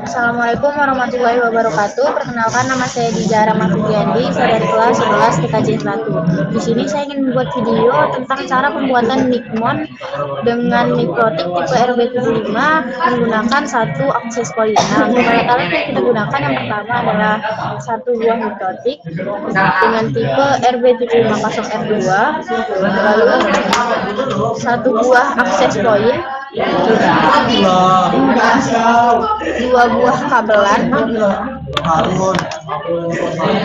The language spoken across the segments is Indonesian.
Assalamualaikum warahmatullahi wabarakatuh. Perkenalkan, nama saya Dija Rahma Fitriandi, saya dari kelas 11 TKJ 1. Di sini saya ingin membuat video tentang cara pembuatan Nikmon dengan mikrotik tipe RB75 menggunakan satu akses point. Nah, untuk alat-alat yang kita gunakan yang pertama adalah satu buah mikrotik dengan tipe RB7500R2, lalu satu buah akses point, dua buah kabelan,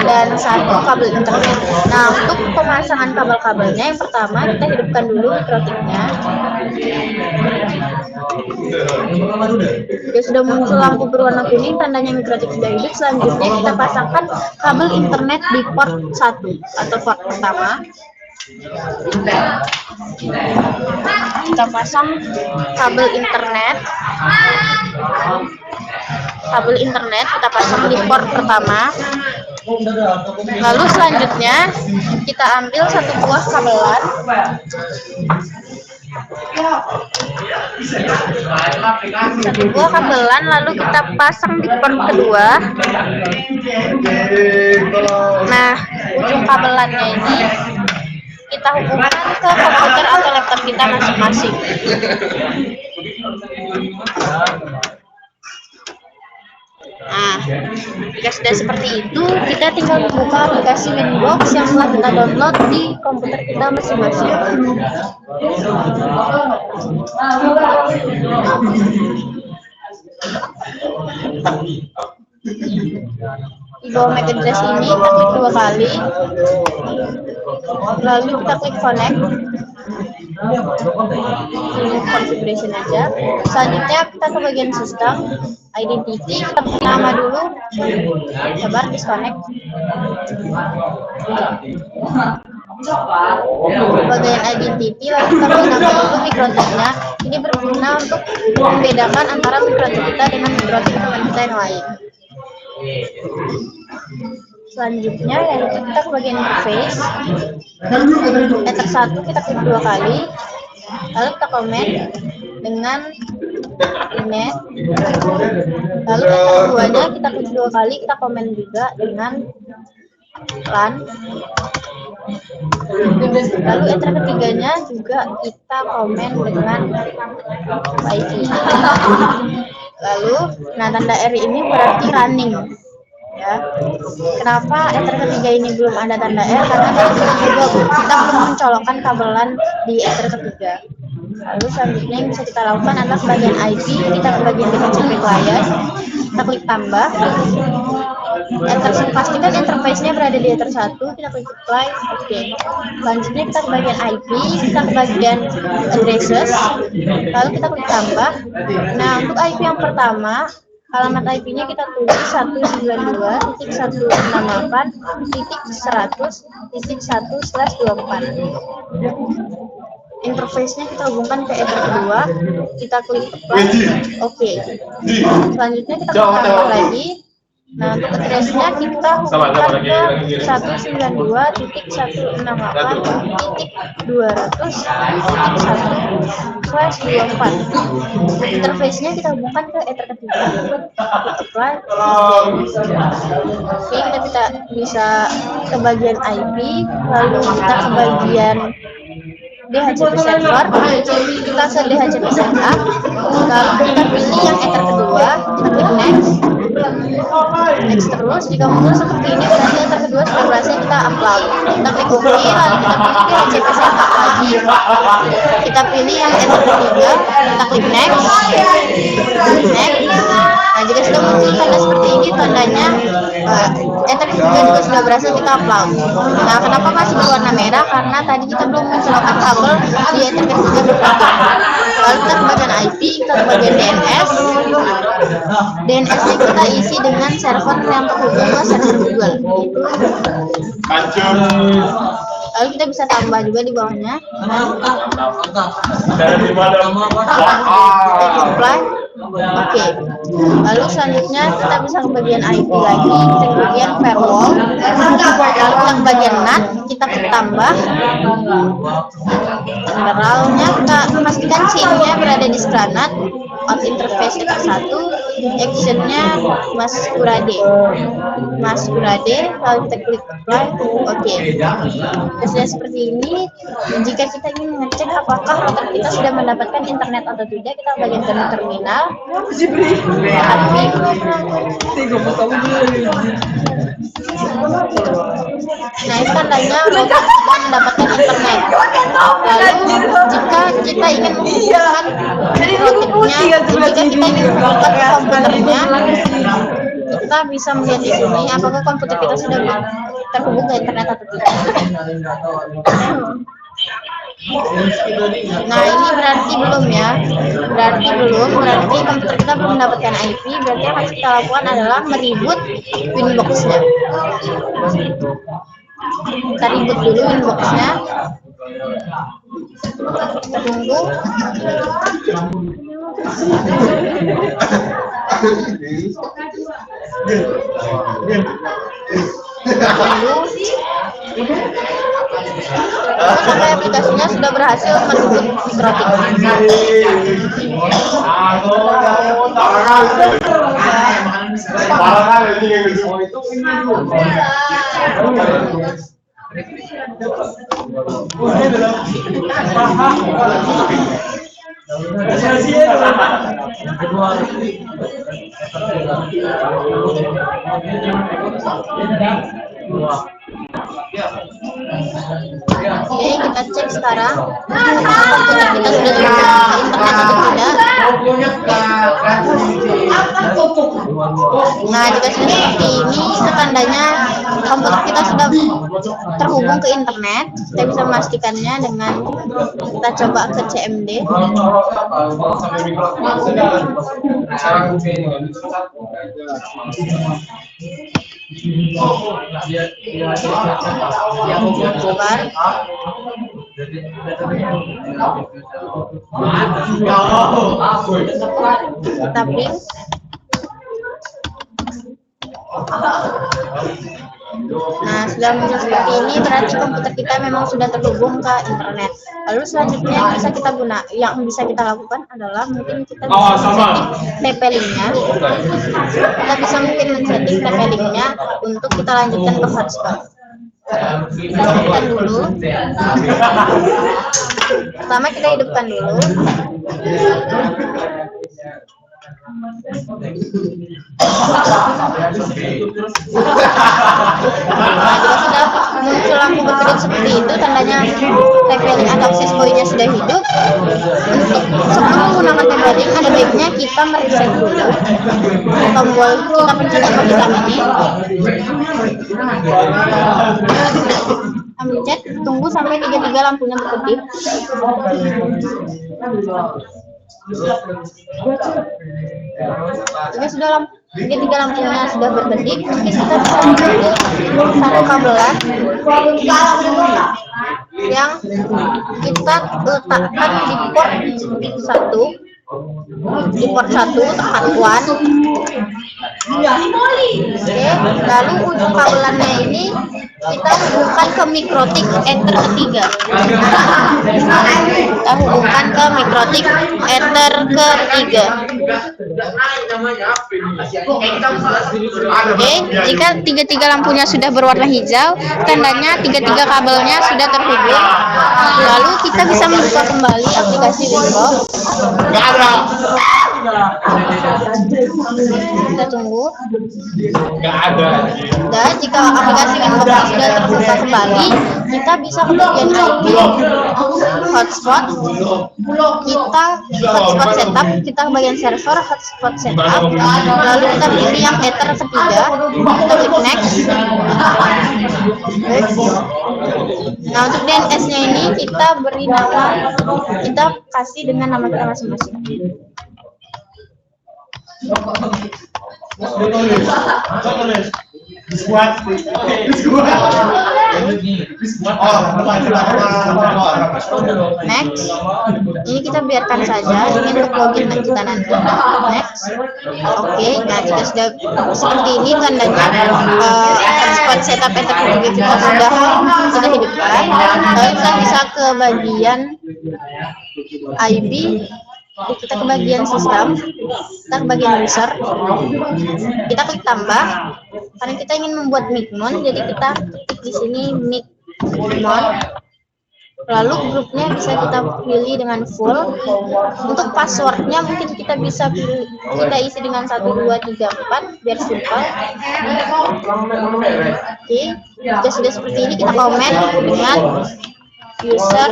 dan satu kabel internet. Nah, untuk pemasangan kabel-kabelnya, yang pertama kita hidupkan dulu mikrotiknya. Jika sudah muncul lampu berwarna kuning, tandanya mikrotik sudah hidup. Selanjutnya kita pasangkan kabel internet di port 1 atau port pertama. Kita pasang kabel internet kita pasang di port pertama. Lalu selanjutnya kita ambil satu buah kabelan, lalu kita pasang di port kedua. Nah, ujung kabelannya ini kita hubungkan ke komputer atau laptop kita masing-masing. Nah, jika sudah seperti itu, kita tinggal membuka aplikasi Winbox yang telah kita download di komputer kita masing-masing. Di bawah MAC address ini kita klik 2 kali, lalu kita klik connect, configuration aja. Selanjutnya kita ke bagian sistem, identity, kita beri nama dulu, sabar, disconnect. Bagian identity, lalu kita beri nama dulu mikrotiknya. Ini berguna untuk membedakan antara mikrotik kita dengan mikrotik teman kita yang lain. Selanjutnya yaitu kita ke bagian interface. Enter 1 kita klik 2 kali, lalu kita komen dengan image. Lalu enter keduanya kita klik 2 kali, kita komen juga dengan LAN. Lalu enter ketiganya juga kita komen dengan IP. Lalu, nah, tanda R ini berarti running, ya. Kenapa enter ketiga ini belum ada tanda R? Karena kita belum mencolokkan kabelan di enter ketiga. Lalu selanjutnya yang bisa kita lakukan adalah bagian IP, kita ke bagian DHCP client, kita klik tambah. Pastikan interface-nya berada di enter 1, kita klik apply, oke. Selanjutnya kita ke bagian IP, kita ke bagian addresses, lalu kita klik tambah. Nah, untuk IP yang pertama, alamat IP-nya kita tulis 192.168.100.1/24. Interface-nya kita hubungkan ke enter kedua, kita klik apply, oke. Selanjutnya kita klik tambah lagi. Nah, untuk address-nya kita hubungkan ke 192.168.200.1/24. Interface-nya kita hubungkan ke enter ketiga. Apply. Oke, kita bisa ke bagian IP, lalu kita ke bagian DHCP server, kita ke DHCP setup, lalu kita pilih yang enter kedua, kita klik next terus. Jika muncul seperti ini berarti enter kedua sudah berhasil, kita upload, kita klik OK, lalu kita pilih DHCP setup lagi, kita pilih yang enter ketiga, kita klik next. Nah, jika sudah muncul tanda seperti ini, tandanya enter ketiga juga sudah berhasil, kita upload. Nah, kenapa masih berwarna merah? Karena tadi kita belum mencolokkan kabel di enter ketiga. Lalu kita ke bagian IP, kita ke bagian DNS. DNS-nya kita isi dengan server yang terhubung ke server Google. Lalu kita bisa tambah juga di bawahnya. Apply. Oke. Lalu selanjutnya kita bisa ke bagian IP lagi, kita ke bagian firewall. Lalu yang bagian NAT kita tambah. Generalnya kita memastikan chainnya berada di sebelah NAT. Out interface kita 1, actionnya masquerade, lalu kita klik apply. Oke. Sudah seperti ini. Jika kita ingin mengecek apakah router kita sudah mendapatkan internet atau tidak, kita bagian ke terminal, admin. Nah, ini tandanya router sudah mendapatkan internet. Lalu jika kita ingin menghubungkan routernya, jika kita ingin menghubungkan komputernya, kita bisa melihat di sini apakah komputer kita sudah terhubung ke internet atau tidak. Nah, ini berarti belum ya. Berarti komputer kita belum mendapatkan IP. Berarti yang harus kita lakukan adalah mereboot Winbox-nya. Kita reboot dulu Winbox-nya. Kita tunggu. Sampai aplikasinya sudah berhasil mereboot Mikrotik. Oke, kita cek sekarang komputer kita sudah terhubung ke internet atau tidak. Nah, jika sudah seperti ini, tandanya komputer kita sudah terhubung ke internet. Kita bisa memastikannya dengan kita coba ke CMD. Kita print. Nah, sudah muncul seperti ini, berarti komputer kita memang sudah terhubung ke internet. Lalu selanjutnya yang bisa kita lakukan adalah mungkin kita bisa men-setting TP-Link-nya. Kita bisa mungkin men-setting TP-Link-nya untuk kita lanjutkan ke hotspot. Kita hidupkan dulu. Pertama kita hidupkan dulu. Nah, jika sudah muncul lampu berkedip seperti itu, tandanya TP-Link atau akses poinnya sudah hidup. Untuk sebelum menggunakan TP-Link, ada baiknya kita mereset dulu tombol kita pencet tombol hitam ini. Pencet, tunggu sampai 3 lampunya berkedip. Jika sudah tiga lampunya sudah berkedip, mungkin kita bisa mengambil satu kabelan yang kita letakkan di port 1 tempat WAN. Oke, lalu ujung kabelannya ini kita hubungkan ke Mikrotik Ether ketiga. Kita hubungkan ke Mikrotik Ether ketiga. Oke, jika tiga lampunya sudah berwarna hijau, tandanya tiga kabelnya sudah terhubung. Lalu kita bisa membuka kembali aplikasi Winbox. Kita tunggu. Dan jika aplikasi Winbox sudah terbuka kembali, kita bisa ke bagian IP hotspot. Kita hotspot setup, kita ke bagian server hotspot setup. Lalu kita pilih yang Ether ketiga. Kita klik next. Nah, untuk DNS-nya ini kita beri nama, kita kasih dengan nama kita masing-masing. Next, ini kita biarkan saja ini untuk login kita nanti. Next, oke. Nah, jika sudah seperti ini tandanya hotspot setup and teknologi kita sudah hidupkan. Lalu kita bisa ke bagian IP, kita ke bagian sistem, kita ke bagian user, kita klik tambah karena kita ingin membuat Micmon, jadi kita ketik di sini Micmon. Lalu grupnya bisa kita pilih dengan full. Untuk passwordnya mungkin kita bisa pilih, kita isi dengan 1 2 3 4 biar simpel. Oke, jika sudah seperti ini kita komen dengan user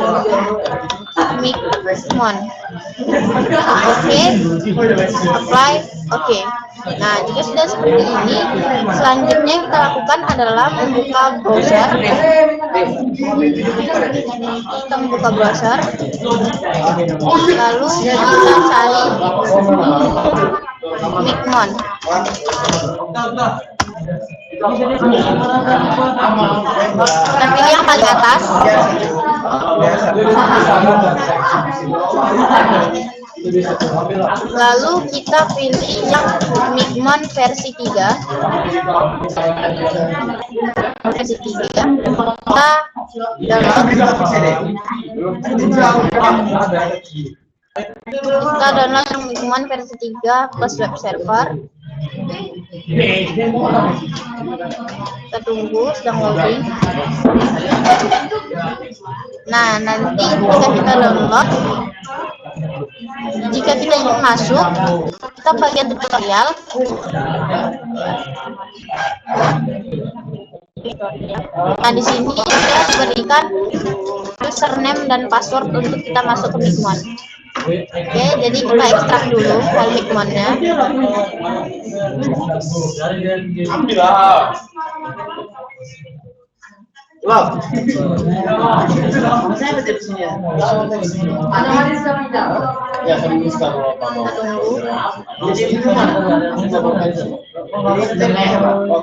Micmon. Oke, apply. Oke. Nah, jika sudah seperti ini, selanjutnya yang kita lakukan adalah membuka browser. Kita membuka browser, lalu kita cari Micmon. Kita pilih yang paling atas. Lalu kita pilih yang Micmon versi 3. Versi 3. Kita download yang Micmon versi 3 plus web server. Kita tunggu sedang loading. Nah, nanti jika kita download, jika kita ingin masuk, kita bagian tutorial. Nah, di sini kita berikan username dan password untuk kita masuk ke Micmon. Oke, jadi kita ekstrak dulu file Micmonnya.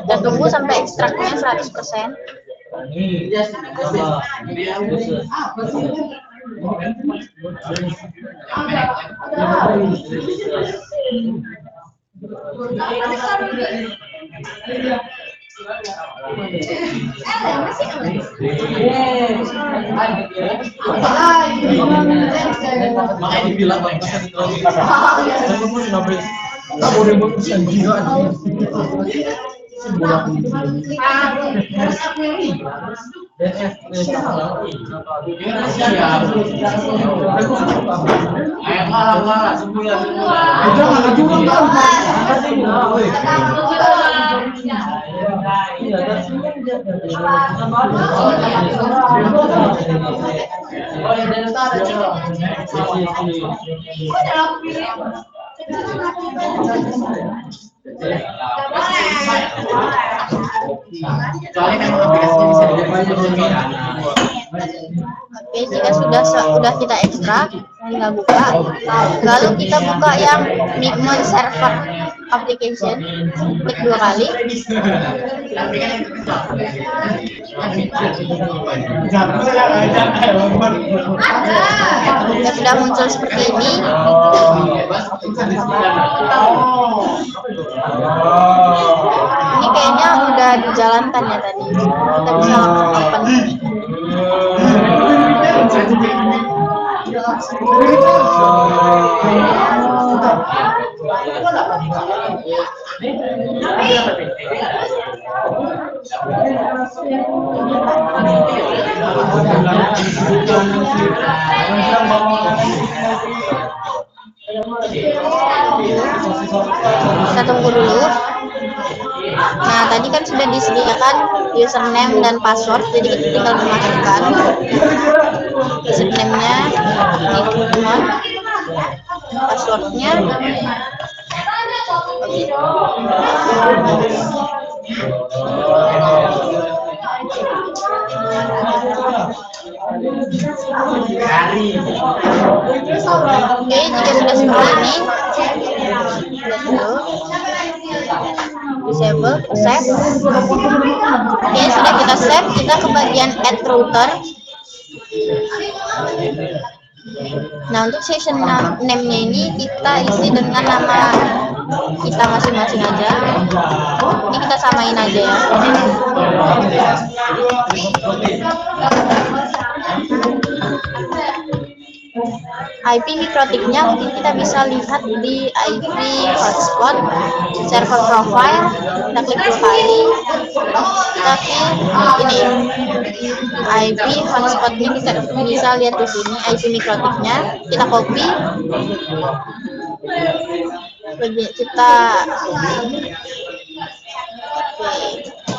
Kita tunggu sampai ekstraknya 100%. Oke, jika sudah kita ekstrak, tinggal buka. Lalu kita buka yang Micmon server application, klik 2 kali. Jika sudah muncul seperti ini, ini kayaknya udah dijalankan ya tadi. Kita bisa langsung open. Kita tunggu dulu. Nah, tadi kan sudah disediakan username dan password, jadi kita tinggal memasukkan username-nya, Micmon, password-nya. Oke, jika sudah seperti ini, disable, kita save. Oke, sudah kita save, kita ke bagian add router. Nah, untuk session name-nya ini kita isi dengan nama kita masing-masing aja. Ini kita samain aja ya. IP mikrotiknya mungkin kita bisa lihat di IP hotspot, server profile, kita klik 2 kali, kita klik ini IP hotspot ini kita bisa lihat di sini IP mikrotiknya, kita copy, kita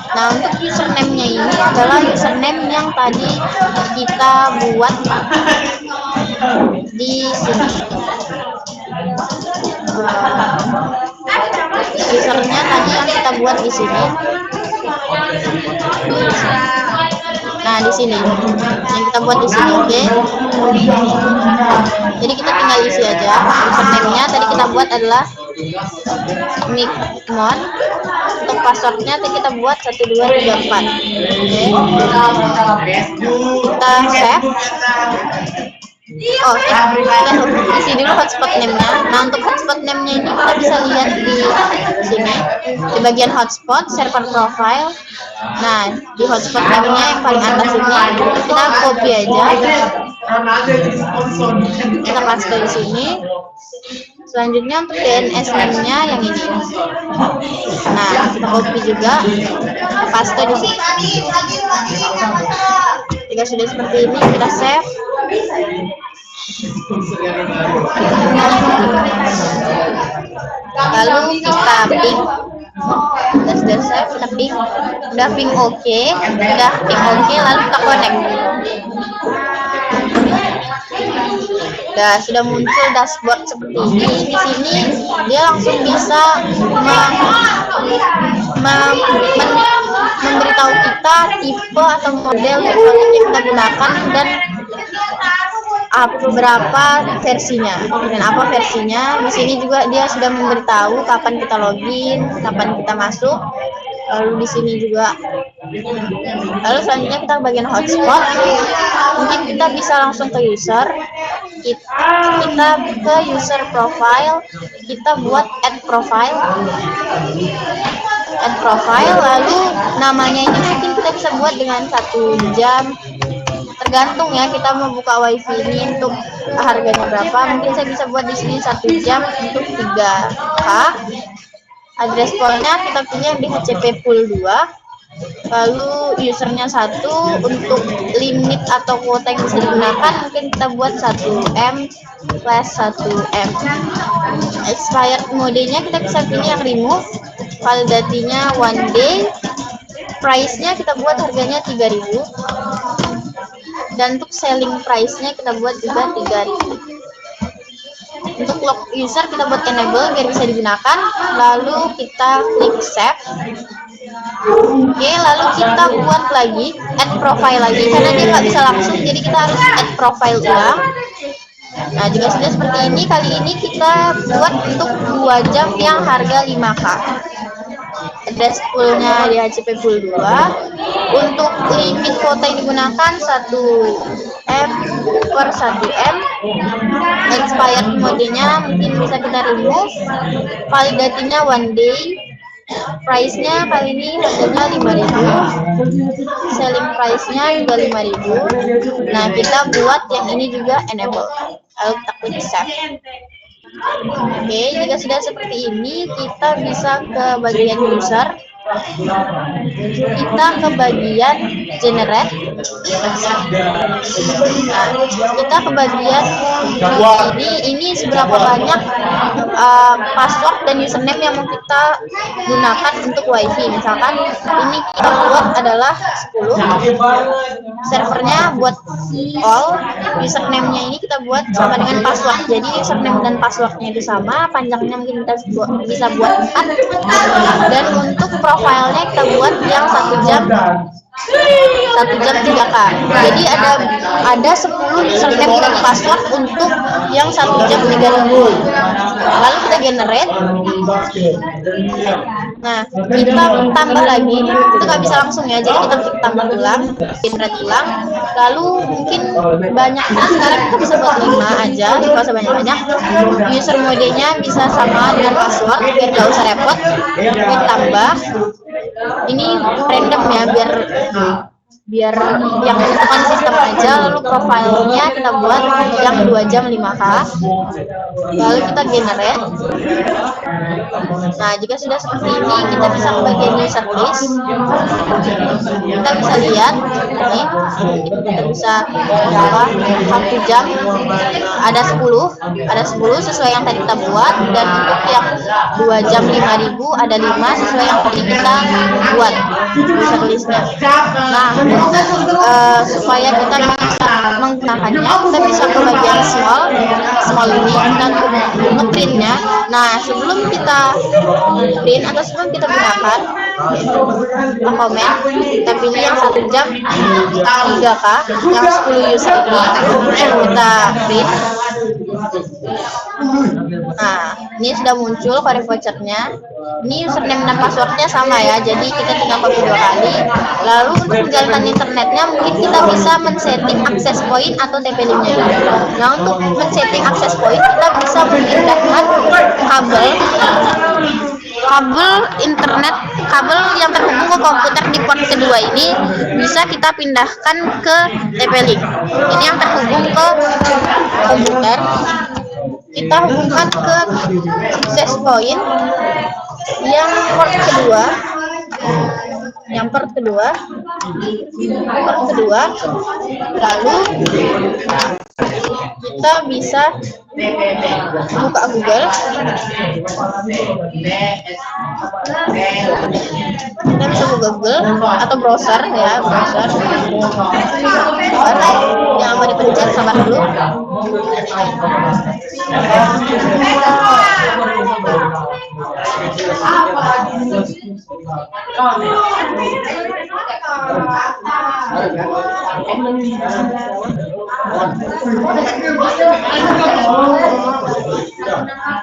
nah untuk username-nya ini adalah username yang tadi kita buat di sini. Usernya tadi yang kita buat di sini. Nah, di sini yang kita buat di sini, oke. Jadi kita tinggal isi aja. Username-nya tadi kita buat adalah Nikmon. Untuk passwordnya tadi kita buat 1234. Oke. Kita save. Oh, kita isi dulu hotspot name-nya. Nah, untuk hotspot name-nya ini kita bisa lihat di sini, di bagian hotspot, server profile. Nah, di hotspot name-nya yang paling atas ini, kita copy aja. Kita paste di sini. Selanjutnya untuk DNS name-nya yang ini. Nah, kita copy juga, paste di sini. Jika sudah seperti ini, kita save. Lalu kita ping. Sudah save, kita ping. Udah ping oke, lalu kita connect. Sudah muncul dashboard seperti ini. Di sini dia langsung bisa memberitahu kita tipe atau model yang kita gunakan dan beberapa versinya dan apa versinya. Di sini juga dia sudah memberitahu kapan kita login, kapan kita masuk. Lalu di sini juga. Lalu selanjutnya kita bagian hotspot. Mungkin kita bisa langsung ke user. Kita ke user profile. Kita buat add profile. Lalu namanya ini mungkin kita bisa buat dengan 1 jam. Tergantung ya kita mau buka wifi ini untuk harganya berapa. Mungkin saya bisa buat di sini 1 jam untuk 3K. Address poolnya kita pilih yang di HCP pool 2. Lalu usernya 1. Untuk limit atau kuota yang bisa digunakan mungkin kita buat 1M/1M. Expired modenya kita bisa pilih yang remove. Validatinya 1 day. Price-nya kita buat harganya 3.000. Dan untuk selling price-nya kita buat juga 3.000. Untuk log user kita buat enable biar bisa digunakan. Lalu kita klik save. Oke, lalu kita buat lagi add profile lagi karena dia nggak bisa langsung, jadi kita harus add profile ulang. Nah, jika sudah seperti ini, kali ini kita buat untuk 2 jam yang harga 5K. Address poolnya di HCP pool 2. Untuk limit kuota yang digunakan 1M/1M. Expired modenya mungkin bisa kita remove. Validatinya 1 day. Price-nya kali ini harganya 5.000. Selling price-nya juga 5.000. Nah, kita buat yang ini juga enable. Lalu kita klik save. Oke, jika sudah seperti ini, kita bisa ke bagian user. Kita ke bagian generate. Nah, kita ke bagian ini seberapa banyak password dan username yang mau kita gunakan untuk wifi. Misalkan ini kita buat adalah 10. Servernya buat all. Username-nya ini kita buat sama dengan password. Jadi username dan passwordnya itu sama. Panjangnya mungkin kita bisa buat 4. Dan untuk profilnya kita buat yang 1 jam 3K. Jadi ada 10 username dan password untuk yang 1 jam 3.000. Lalu kita generate. Nah, kita tambah lagi, itu nggak bisa langsung ya, jadi kita klik tambah ulang, generate ulang, lalu mungkin banyaknya sekarang kita bisa buat 5 aja, nggak usah banyak-banyak. User modenya bisa sama dengan password, biar nggak usah repot. Klik tambah, ini random ya, biar yang menentukan sistem aja. Lalu profilnya kita buat yang 2 jam 5K, lalu kita generate. Nah, jika sudah seperti ini, kita bisa ke bagian user list. Kita bisa lihat ini, kita bisa satu jam ada 10 sesuai yang tadi kita buat, dan untuk yang 2 jam 5.000 ada 5 sesuai yang tadi kita buat user listnya. Nah, supaya kita bisa menggunakannya, kita bisa ke bagian small ini dan ngeprintnya. Nah, sebelum kita print atau sebelum kita gunakan, kita komen, kita pilih yang 1 jam 3K, yang 10 user ini kita print. Nah, ini sudah muncul kode vouchernya. Ini username dan passwordnya sama ya, jadi kita tinggal copy 2 kali. Lalu untuk menjalankan internetnya, mungkin kita bisa men-setting access point atau TP-Link-nya dulu. Nah, untuk men-setting access point, kita bisa memindahkan kabel yang terhubung ke komputer di port kedua ini, bisa kita pindahkan ke TP-Link. Ini yang terhubung ke komputer, kita hubungkan ke access point yang port kedua, lalu kita bisa buka Google. Kita bisa buka Google atau browser ya, jangan mau dipencet, sabar dulu.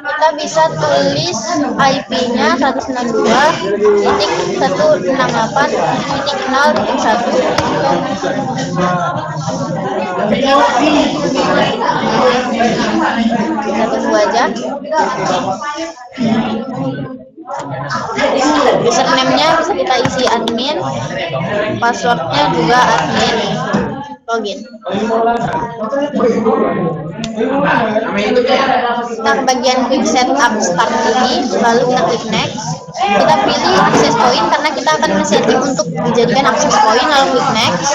Kita bisa tulis IP-nya 192.168.0.1. Kita tunggu aja. Username-nya bisa kita isi admin, passwordnya juga admin, login. Kita ke bagian quick setup start ini, lalu kita klik next. Kita pilih access point karena kita akan setting untuk dijadikan access point, lalu klik next.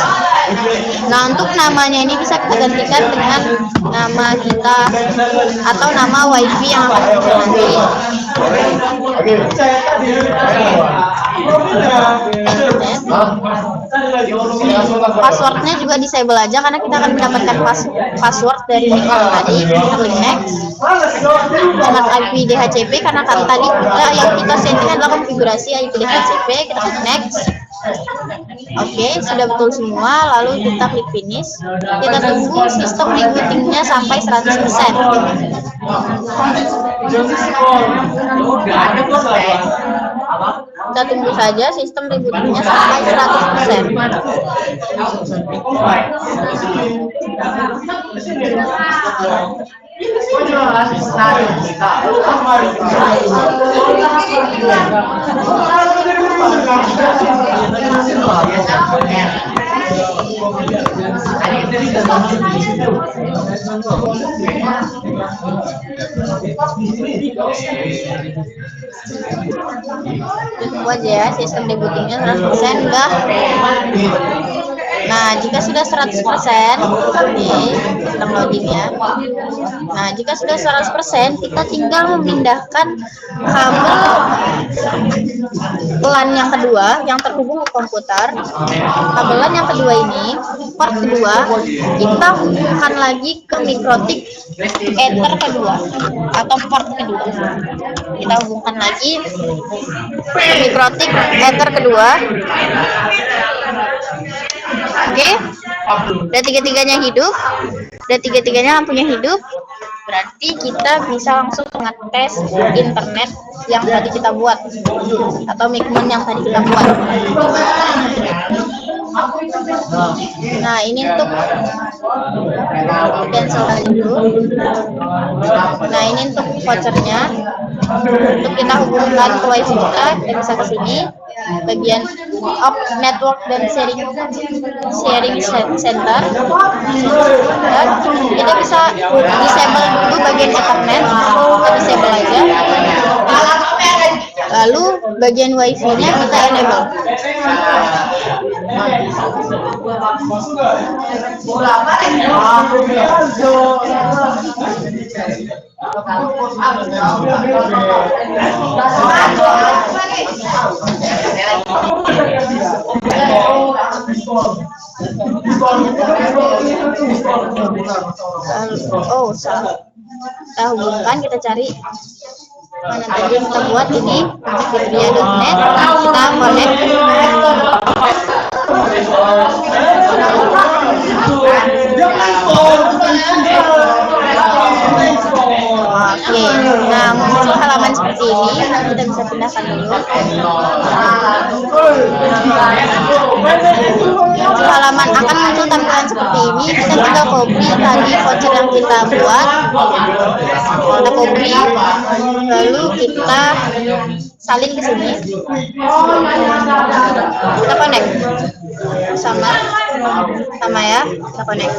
Nah, untuk namanya ini bisa kita gantikan dengan nama kita atau nama wifi yang akan muncul nanti. Passwordnya juga disable aja karena kita akan mendapatkan password dari Nikon tadi. Kita klik next. Dengan IP DHCP karena kan tadi yang kita setting adalah konfigurasi IP DHCP. Kita klik next. Oke, sudah betul semua. Lalu kita klik finish. Kita tunggu sistem rebootingnya sampai 100%. Kita tunggu saja sistem rebootingnya sampai 100%. Tunggu aja ya, sistem rebootingnya 100% udah. Nah, jika sudah 100%, ini sistem loading ya. Nah, jika sudah 100%, kita tinggal memindahkan kabel LAN yang kedua yang terhubung ke komputer. Kabel LAN yang kedua ini, port kedua, kita hubungkan lagi ke mikrotik ether kedua atau port kedua. Kita hubungkan lagi ke mikrotik ether kedua. Oke, dan tiga-tiganya hidup, dan tiga-tiganya lampunya hidup. Berarti kita bisa langsung ngetes internet yang tadi kita buat atau Micmon yang tadi kita buat. Nah, ini untuk cancel dulu. Nah, ini untuk vouchernya. Untuk kita hubungkan ke wifi kita bisa ke sini bagian of network dan sharing center. Dan kita bisa disable dulu bagian Ethernet, kita disable aja. Lalu bagian wifi-nya kita enable. Oh, salah. Kita hubungkan, kita cari mana tadi yang kita buat ini wikipedia.net, kita connect. Oke, nah muncul halaman seperti ini, kita bisa pindahkan dulu. Muncul halaman akan muncul tampilan seperti ini. Kita tinggal copy tadi voucher yang kita buat, kita copy, lalu kita salin ke sini. Kita connect sama ya, kita connect.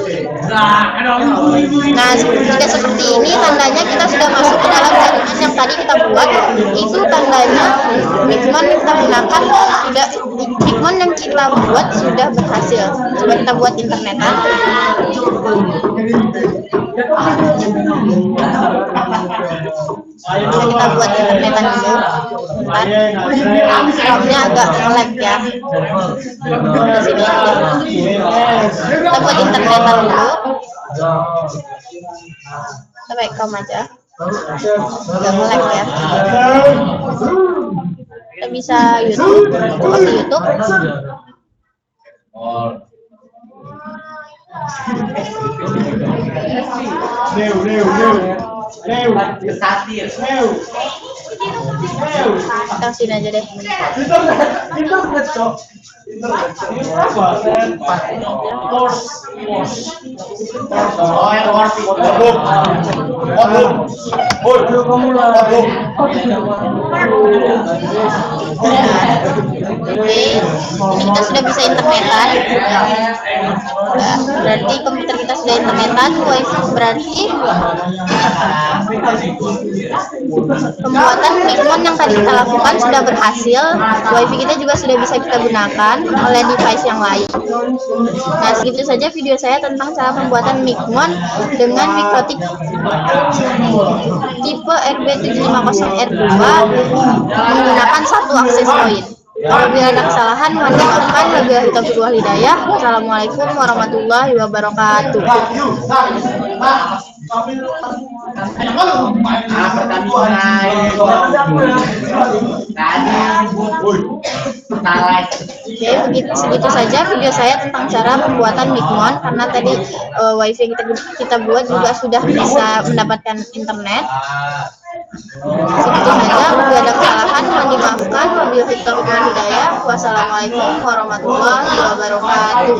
Nah, jika seperti ini tandanya kita sudah masuk ke dalam jaringan yang tadi kita buat. Itu tandanya Micmon yang kita gunakan sudah, Micmon yang kita buat sudah berhasil. Coba kita buat internetan. Bisa kita buat internetan dulu. Bentar, ini agak lag ya. Di sini kita buat internetan dulu. Kita backcam aja. Agak lag ya. Kita bisa YouTube, copy YouTube. Kita sini aja deh. Oke, ini kita sudah bisa internetan. Berarti komputer kita sudah internetan, wifi berarti pembuatan Micmon yang tadi kita lakukan sudah berhasil. Wifi kita juga sudah bisa kita gunakan oleh device yang lain. Nah, segitu saja video saya tentang cara pembuatan Micmon dengan Mikrotik tipe RB750R2 menggunakan satu akses point. Apabila ada kesalahan, mohon dimaafkan. Wabillahi taufiq wal hidayah. Wassalamualaikum warahmatullahi wabarakatuh. Oke, segitu saja video saya tentang cara pembuatan Micmon. Karena tadi wifi kita buat juga sudah bisa mendapatkan internet. Segitu saja, bila ada kesalahan mohon dimaafkan. Wabillahi taufiq wal hidayah. Wassalamualaikum warahmatullahi wabarakatuh.